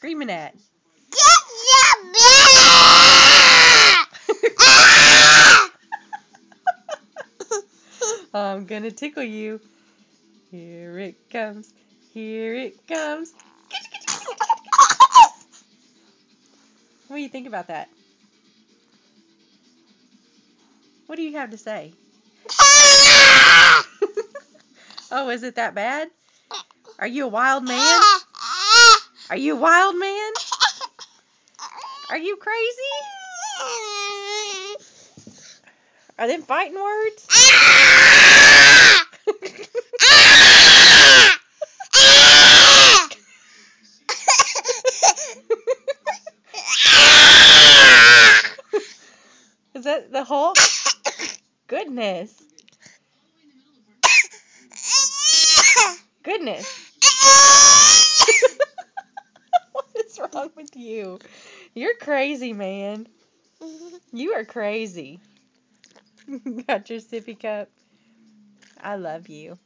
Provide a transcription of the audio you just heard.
screaming at? I'm gonna tickle you. Here it comes. Here it comes. What do you think about that? What do you have to say? Oh, is it that bad? Are you a wild man? Are you a wild man? Are you crazy? Are them fighting words? Is that the Hulk? Goodness. Goodness. What is wrong with you? You're crazy, man. You are crazy. Got your sippy cup. I love you.